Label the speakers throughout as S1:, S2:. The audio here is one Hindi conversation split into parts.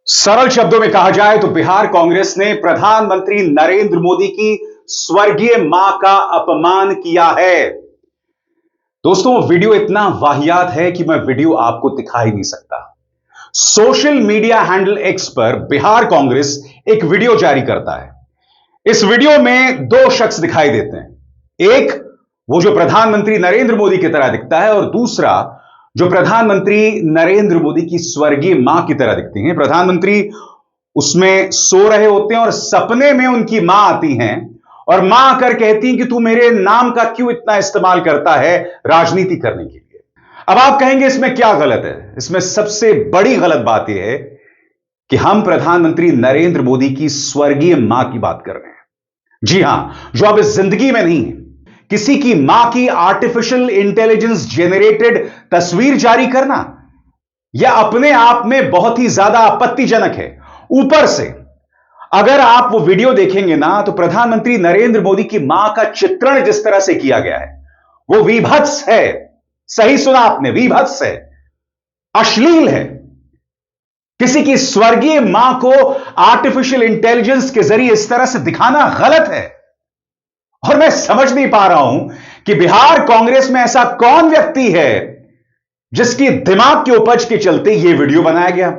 S1: सरल शब्दों में कहा जाए तो बिहार कांग्रेस ने प्रधानमंत्री नरेंद्र मोदी की स्वर्गीय मां का अपमान किया है। दोस्तों, वो वीडियो इतना वाहियात है कि मैं वीडियो आपको दिखा ही नहीं सकता। सोशल मीडिया हैंडल एक्स पर बिहार कांग्रेस एक वीडियो जारी करता है। इस वीडियो में दो शख्स दिखाई देते हैं। एक वो जो प्रधानमंत्री नरेंद्र मोदी की तरह दिखता है और दूसरा जो प्रधानमंत्री नरेंद्र मोदी की स्वर्गीय मां की तरह दिखती हैं। प्रधानमंत्री उसमें सो रहे होते हैं और सपने में उनकी मां आती हैं और मां आकर कहती हैं कि तू मेरे नाम का क्यों इतना इस्तेमाल करता है राजनीति करने के लिए। अब आप कहेंगे इसमें क्या गलत है? इसमें सबसे बड़ी गलत बात यह है कि हम प्रधानमंत्री नरेंद्र मोदी की स्वर्गीय मां की बात कर रहे हैं। जी हां, जो अब इस जिंदगी में नहीं है। किसी की मां की आर्टिफिशियल इंटेलिजेंस जेनरेटेड तस्वीर जारी करना यह अपने आप में बहुत ही ज्यादा आपत्तिजनक है। ऊपर से अगर आप वो वीडियो देखेंगे ना, तो प्रधानमंत्री नरेंद्र मोदी की मां का चित्रण जिस तरह से किया गया है वो वीभत्स है। सही सुना आपने, वीभत्स है, अश्लील है। किसी की स्वर्गीय मां को आर्टिफिशियल इंटेलिजेंस के जरिए इस तरह से दिखाना गलत है। और मैं समझ नहीं पा रहा हूं कि बिहार कांग्रेस में ऐसा कौन व्यक्ति है जिसकी दिमाग के उपज के चलते यह वीडियो बनाया गया।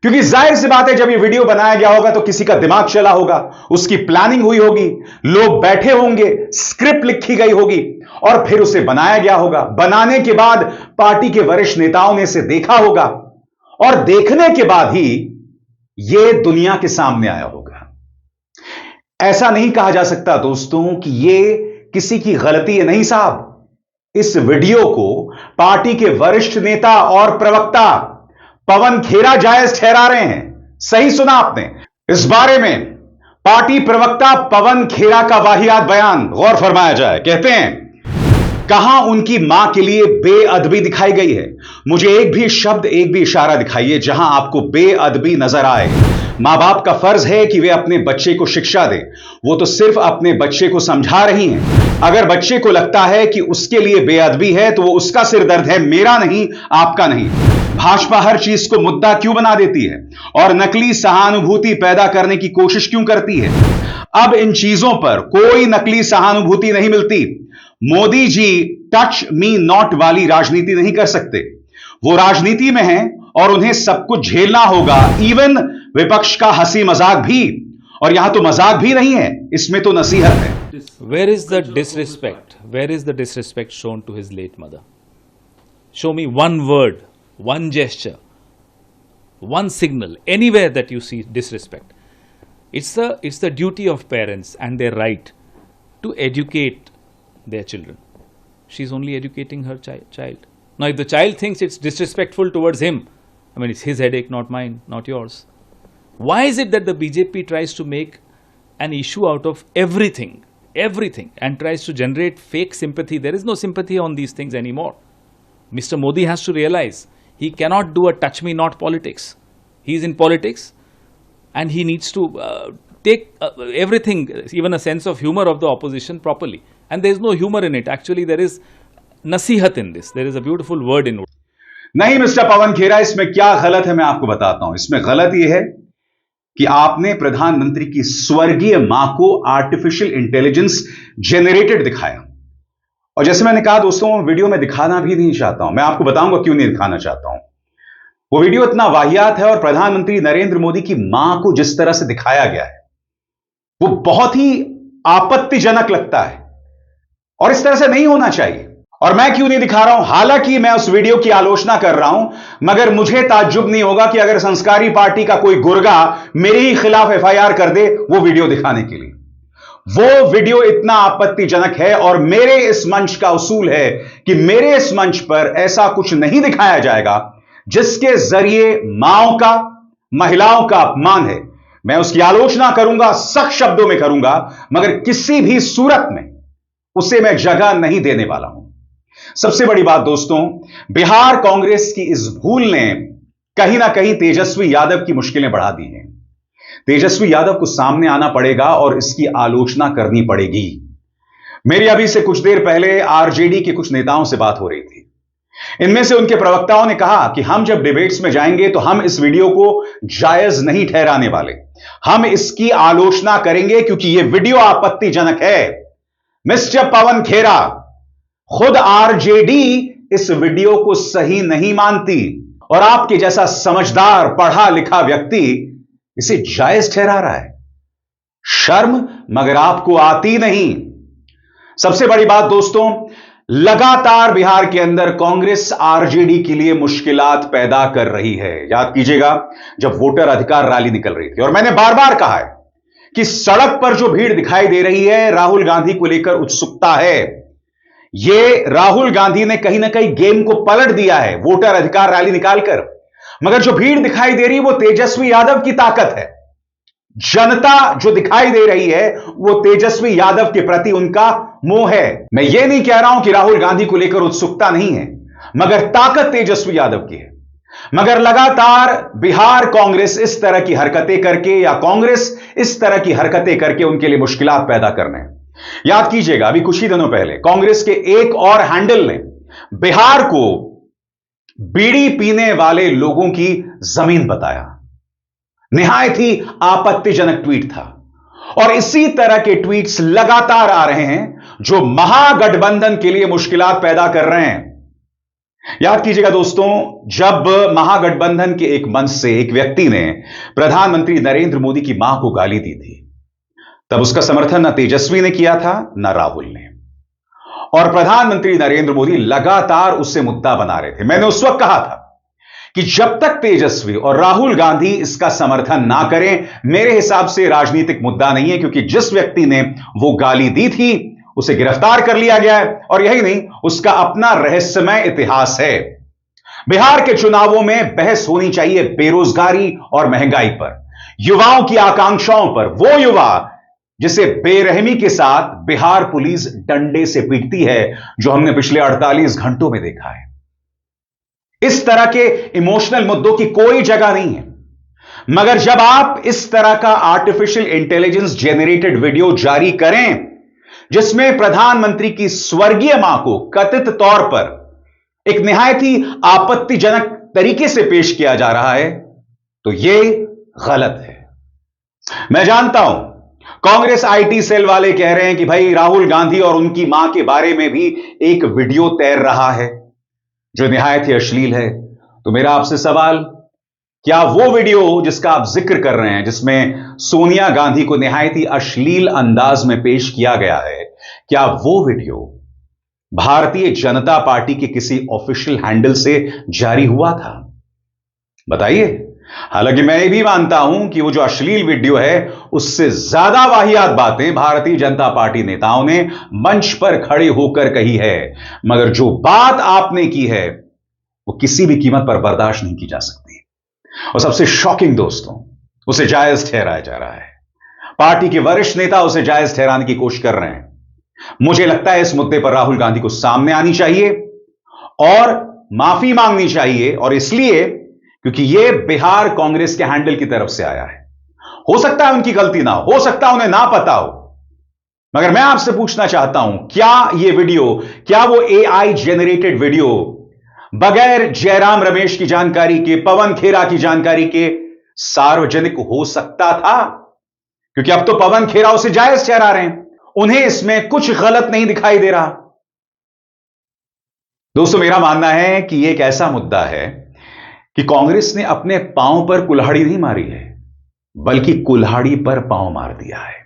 S1: क्योंकि जाहिर सी बात है, जब यह वीडियो बनाया गया होगा तो किसी का दिमाग चला होगा, उसकी प्लानिंग हुई होगी, लोग बैठे होंगे, स्क्रिप्ट लिखी गई होगी और फिर उसे बनाया गया होगा। बनाने के बाद पार्टी के वरिष्ठ नेताओं ने इसे देखा होगा और देखने के बाद ही यह दुनिया के सामने आया होगा। ऐसा नहीं कहा जा सकता दोस्तों कि यह किसी की गलती है। नहीं साहब, इस वीडियो को पार्टी के वरिष्ठ नेता और प्रवक्ता पवन खेरा जायज ठहरा रहे हैं। सही सुना आपने। इस बारे में पार्टी प्रवक्ता पवन खेरा का वाहियात बयान गौर फरमाया जाए। कहते हैं, कहां उनकी मां के लिए बेअदबी दिखाई गई है। मुझे एक भी शब्द, एक भी इशारा दिखाइए जहां आपको बेअदबी नजर आए। मां बाप का फर्ज है कि वे अपने बच्चे को शिक्षा दें। वो तो सिर्फ अपने बच्चे को समझा रही हैं। अगर बच्चे को लगता है कि उसके लिए बेअदबी है तो वो उसका सिरदर्द है, मेरा नहीं, आपका नहीं। भाजपा हर चीज को मुद्दा क्यों बना देती है और नकली सहानुभूति पैदा करने की कोशिश क्यों करती है? अब इन चीजों पर कोई नकली सहानुभूति नहीं मिलती। Modi ji touch me not वाली राजनीति नहीं कर सकते। वो राजनीति में हैं और उन्हें सब कुछ झेलना होगा, इवन विपक्ष का हंसी मजाक भी। और यहां तो मजाक भी नहीं है, इसमें तो नसीहत है।
S2: Where is the disrespect? Where is the disrespect shown to his late mother? Show me one word, one gesture, one signal, anywhere that you see disrespect. It's the duty of parents and their right to educate their children. She's only educating her child. Now, if the child thinks it's disrespectful towards him, I mean, it's his headache, not mine, not yours. Why is it that the BJP tries to make an issue out of everything, and tries to generate fake sympathy? There is no sympathy on these things anymore. Mr. Modi has to realize he cannot do a touch me not politics. He is in politics and he needs to take everything, even a sense of humor of the opposition properly. And there is no humor in it. Actually, there is nasihat in this. There is a beautiful word in it.
S1: नहीं मिस्टर पवन खेरा, इसमें क्या गलत है मैं आपको बताता हूं। इसमें गलत यह है कि आपने प्रधानमंत्री की स्वर्गीय मां को आर्टिफिशियल इंटेलिजेंस जेनरेटेड दिखाया। और जैसे मैंने कहा दोस्तों, वीडियो में दिखाना भी नहीं चाहता हूं। मैं आपको बताऊंगा क्यों नहीं दिखाना चाहता हूं। वो वीडियो इतना वाहियात है और प्रधानमंत्री नरेंद्र मोदी की मां को जिस तरह से दिखाया गया है वो बहुत ही आपत्तिजनक लगता है और इस तरह से नहीं होना चाहिए। और मैं क्यों नहीं दिखा रहा हूं? हालांकि मैं उस वीडियो की आलोचना कर रहा हूं, मगर मुझे ताज्जुब नहीं होगा कि अगर संस्कारी पार्टी का कोई गुर्गा मेरे ही खिलाफ एफआईआर कर दे वो वीडियो दिखाने के लिए। वो वीडियो इतना आपत्तिजनक है और मेरे इस मंच का उसूल है कि मेरे इस मंच पर ऐसा कुछ नहीं दिखाया जाएगा जिसके जरिए माओं का, महिलाओं का अपमान है। मैं उसकी आलोचना करूंगा, सख्त शब्दों में करूंगा, मगर किसी भी सूरत में उसे मैं जगह नहीं देने वाला हूं। सबसे बड़ी बात दोस्तों, बिहार कांग्रेस की इस भूल ने कहीं ना कहीं तेजस्वी यादव की मुश्किलें बढ़ा दी हैं। तेजस्वी यादव को सामने आना पड़ेगा और इसकी आलोचना करनी पड़ेगी। मेरी अभी से कुछ देर पहले आरजेडी के कुछ नेताओं से बात हो रही थी। इनमें से उनके प्रवक्ताओं ने कहा कि हम जब डिबेट्स में जाएंगे तो हम इस वीडियो को जायज नहीं ठहराने वाले, हम इसकी आलोचना करेंगे क्योंकि यह वीडियो आपत्तिजनक है। मिस्टर पवन खेरा, खुद आरजेडी इस वीडियो को सही नहीं मानती और आपके जैसा समझदार पढ़ा लिखा व्यक्ति इसे जायज ठहरा रहा है। शर्म मगर आपको आती नहीं। सबसे बड़ी बात दोस्तों, लगातार बिहार के अंदर कांग्रेस आरजेडी के लिए मुश्किलात पैदा कर रही है। याद कीजिएगा जब वोटर अधिकार रैली निकल रही थी और मैंने बार बार कहा है कि सड़क पर जो भीड़ दिखाई दे रही है राहुल गांधी को लेकर उत्सुकता है। यह राहुल गांधी ने कहीं ना कहीं गेम को पलट दिया है वोटर अधिकार रैली निकालकर, मगर जो भीड़ दिखाई दे रही है वो तेजस्वी यादव की ताकत है। जनता जो दिखाई दे रही है वो तेजस्वी यादव के प्रति उनका मोह है। मैं ये नहीं कह रहा हूं कि राहुल गांधी को लेकर उत्सुकता नहीं है, मगर ताकत तेजस्वी यादव की है। मगर लगातार बिहार कांग्रेस इस तरह की हरकतें करके या कांग्रेस इस तरह की हरकतें करके उनके लिए मुश्किलात पैदा करने। याद कीजिएगा अभी कुछ ही दिनों पहले कांग्रेस के एक और हैंडल ने बिहार को बीड़ी पीने वाले लोगों की जमीन बताया। निहायत ही आपत्तिजनक ट्वीट था और इसी तरह के ट्वीट्स लगातार आ रहे हैं जो महागठबंधन के लिए मुश्किलात पैदा कर रहे हैं। याद कीजिएगा दोस्तों, जब महागठबंधन के एक मंच से एक व्यक्ति ने प्रधानमंत्री नरेंद्र मोदी की मां को गाली दी थी, तब उसका समर्थन न तेजस्वी ने किया था न राहुल ने, और प्रधानमंत्री नरेंद्र मोदी लगातार उससे मुद्दा बना रहे थे। मैंने उस वक्त कहा था कि जब तक तेजस्वी और राहुल गांधी इसका समर्थन ना करें, मेरे हिसाब से राजनीतिक मुद्दा नहीं है, क्योंकि जिस व्यक्ति ने वो गाली दी थी उसे गिरफ्तार कर लिया गया है और यही नहीं, उसका अपना रहस्यमय इतिहास है। बिहार के चुनावों में बहस होनी चाहिए बेरोजगारी और महंगाई पर, युवाओं की आकांक्षाओं पर। वो युवा जिसे बेरहमी के साथ बिहार पुलिस डंडे से पीटती है, जो हमने पिछले 48 घंटों में देखा है। इस तरह के इमोशनल मुद्दों की कोई जगह नहीं है, मगर जब आप इस तरह का आर्टिफिशियल इंटेलिजेंस जेनरेटेड वीडियो जारी करें जिसमें प्रधानमंत्री की स्वर्गीय मां को कथित तौर पर एक निहायत ही आपत्तिजनक तरीके से पेश किया जा रहा है, तो यह गलत है। मैं जानता हूं कांग्रेस आईटी सेल वाले कह रहे हैं कि भाई राहुल गांधी और उनकी मां के बारे में भी एक वीडियो तैर रहा है जो निहायत ही अश्लील है। तो मेरा आपसे सवाल, क्या वो वीडियो जिसका आप जिक्र कर रहे हैं, जिसमें सोनिया गांधी को निहायत ही अश्लील अंदाज में पेश किया गया है, क्या वो वीडियो भारतीय जनता पार्टी के किसी ऑफिशियल हैंडल से जारी हुआ था? बताइए। हालांकि मैं ये भी मानता हूं कि वो जो अश्लील वीडियो है उससे ज्यादा वाहियात बातें भारतीय जनता पार्टी नेताओं ने मंच पर खड़े होकर कही है, मगर जो बात आपने की है वो किसी भी कीमत पर बर्दाश्त नहीं की जा सकती। और सबसे शॉकिंग दोस्तों, उसे जायज ठहराया जा रहा है। पार्टी के वरिष्ठ नेता उसे जायज ठहराने की कोशिश कर रहे हैं। मुझे लगता है इस मुद्दे पर राहुल गांधी को सामने आनी चाहिए और माफी मांगनी चाहिए, और इसलिए क्योंकि यह बिहार कांग्रेस के हैंडल की तरफ से आया है। हो सकता है उनकी गलती ना हो सकता है उन्हें ना पता हो, मगर मैं आपसे पूछना चाहता हूं, क्या यह वीडियो, क्या वो एआई जेनरेटेड वीडियो बगैर जयराम रमेश की जानकारी के, पवन खेरा की जानकारी के सार्वजनिक हो सकता था? क्योंकि अब तो पवन खेरा उसे जायज ठहरा रहे हैं, उन्हें इसमें कुछ गलत नहीं दिखाई दे रहा। दोस्तों, मेरा मानना है कि यह एक ऐसा मुद्दा है कि कांग्रेस ने अपने पांव पर कुल्हाड़ी नहीं मारी है, बल्कि कुल्हाड़ी पर पांव मार दिया है।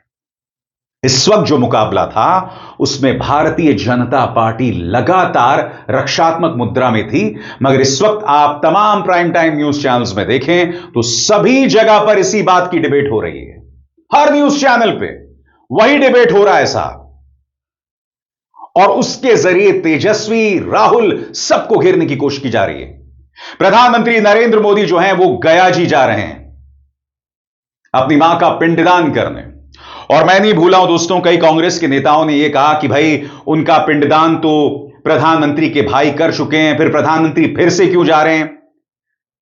S1: इस वक्त जो मुकाबला था उसमें भारतीय जनता पार्टी लगातार रक्षात्मक मुद्रा में थी, मगर इस वक्त आप तमाम प्राइम टाइम न्यूज चैनल्स में देखें तो सभी जगह पर इसी बात की डिबेट हो रही है। हर न्यूज चैनल पे वही डिबेट हो रहा है साहब, और उसके जरिए तेजस्वी, राहुल सबको घेरने की कोशिश की जा रही है। प्रधानमंत्री नरेंद्र मोदी जो हैं वो गया जी जा रहे हैं अपनी मां का पिंडदान करने, और मैं नहीं भूला हूं दोस्तों, कई कांग्रेस के नेताओं ने यह कहा कि भाई उनका पिंडदान तो प्रधानमंत्री के भाई कर चुके हैं, फिर प्रधानमंत्री फिर से क्यों जा रहे हैं?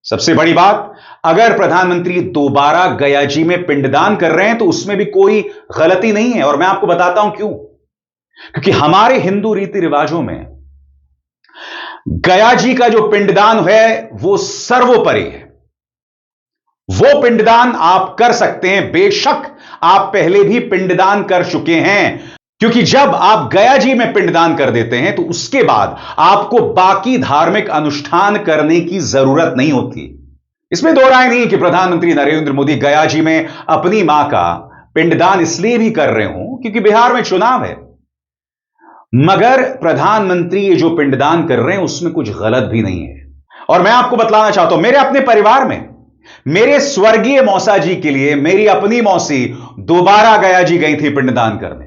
S1: सबसे बड़ी बात, अगर प्रधानमंत्री दोबारा गया जी में पिंडदान कर रहे हैं तो उसमें भी कोई गलती नहीं है, और मैं आपको बताता हूं क्यों। क्योंकि हमारे हिंदू रीति रिवाजों में गया जी का जो पिंडदान है वो सर्वोपरि है। वो पिंडदान आप कर सकते हैं, बेशक आप पहले भी पिंडदान कर चुके हैं, क्योंकि जब आप गया जी में पिंडदान कर देते हैं तो उसके बाद आपको बाकी धार्मिक अनुष्ठान करने की जरूरत नहीं होती। इसमें दो राय नहीं कि प्रधानमंत्री नरेंद्र मोदी गया जी में अपनी मां का पिंडदान इसलिए भी कर रहे हो क्योंकि बिहार में चुनाव है, मगर प्रधानमंत्री ये जो पिंडदान कर रहे हैं उसमें कुछ गलत भी नहीं है। और मैं आपको बतलाना चाहता हूं, मेरे अपने परिवार में मेरे स्वर्गीय मौसा जी के लिए मेरी अपनी मौसी दोबारा गया जी गई थी पिंडदान करने,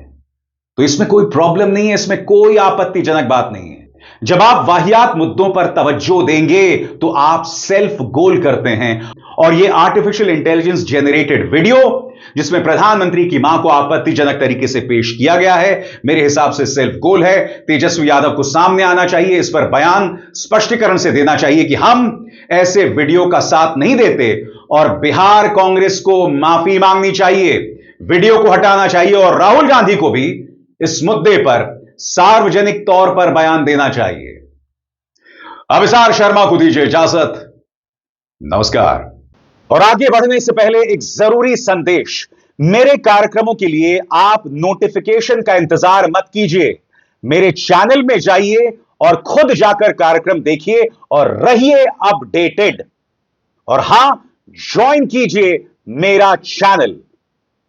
S1: तो इसमें कोई प्रॉब्लम नहीं है, इसमें कोई आपत्तिजनक बात नहीं है। जब आप वाहियात मुद्दों पर तवज्जो देंगे तो आप सेल्फ गोल करते हैं, और यह आर्टिफिशियल इंटेलिजेंस जेनरेटेड वीडियो जिसमें प्रधानमंत्री की मां को आपत्तिजनक तरीके से पेश किया गया है, मेरे हिसाब से सेल्फ गोल है। तेजस्वी यादव को सामने आना चाहिए, इस पर बयान स्पष्टीकरण से देना चाहिए कि हम ऐसे वीडियो का साथ नहीं देते, और बिहार कांग्रेस को माफी मांगनी चाहिए, वीडियो को हटाना चाहिए, और राहुल गांधी को भी इस मुद्दे पर सार्वजनिक तौर पर बयान देना चाहिए। अभिसार शर्मा को दीजिए इजाजत, नमस्कार। और आगे बढ़ने से पहले एक जरूरी संदेश, मेरे कार्यक्रमों के लिए आप नोटिफिकेशन का इंतजार मत कीजिए, मेरे चैनल में जाइए और खुद जाकर कार्यक्रम देखिए और रहिए अपडेटेड। और हां, ज्वाइन कीजिए मेरा चैनल,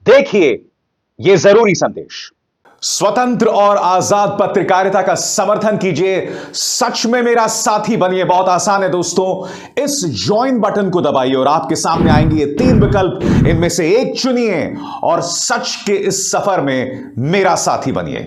S1: देखिए यह जरूरी संदेश। स्वतंत्र और आजाद पत्रकारिता का समर्थन कीजिए, सच में मेरा साथी बनिए। बहुत आसान है दोस्तों, इस ज्वाइन बटन को दबाइए और आपके सामने आएंगे ये 3 विकल्प, इनमें से एक चुनिए और सच के इस सफर में मेरा साथी बनिए।